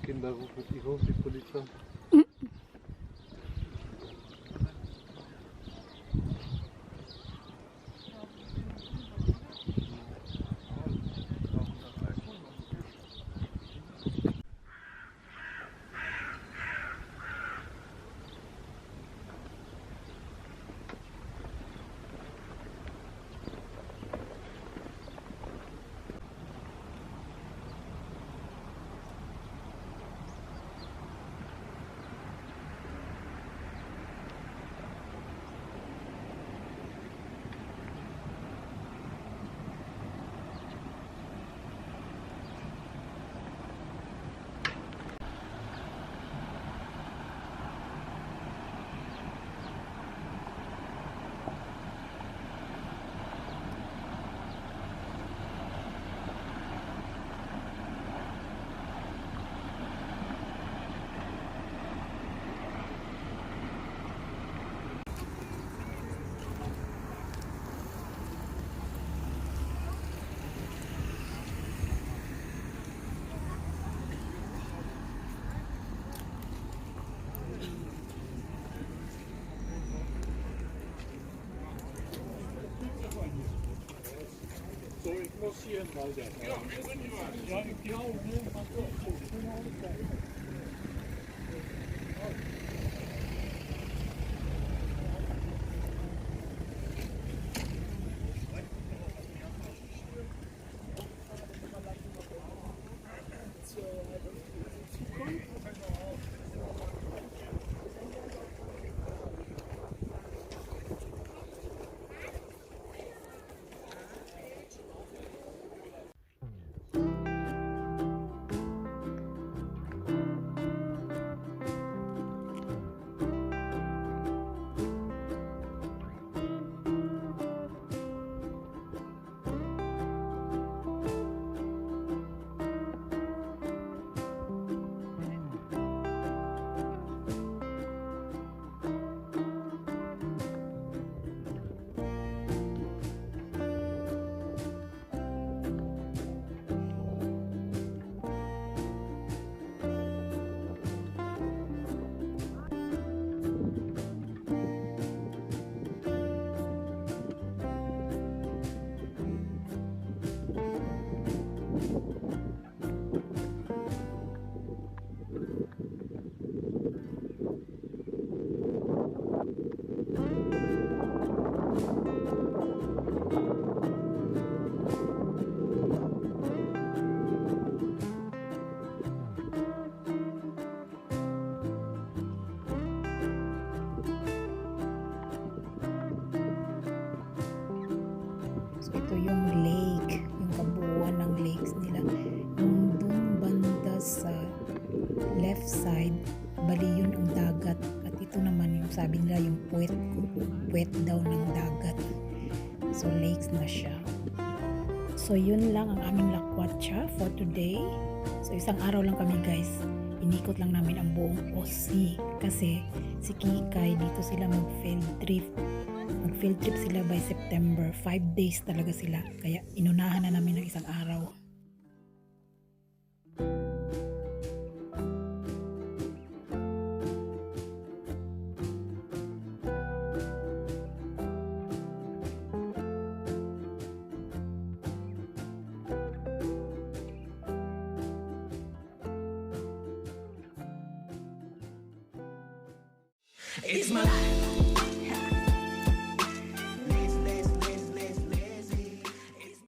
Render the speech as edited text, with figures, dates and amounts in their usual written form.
Kinder rufen die hoch, die Polizei. So, ich muss hier weiter. Ja, wir sind überall. Ja, ich glaube, ito yung lake, yung kabuuan ng lakes nila. Yung dun banda sa left side, bali yun ang dagat. At ito naman yung sabi nila yung puwet daw ng dagat. So lakes na siya. So yun lang ang aming Lakwatsa for today. So isang araw lang kami guys. Inikot lang namin ang buong Ostsee. Kasi si Kikay dito sila mag-field trip. Mag-field trip sila by September. 5 days talaga sila. Kaya inunahan na namin ng isang araw. It's my life.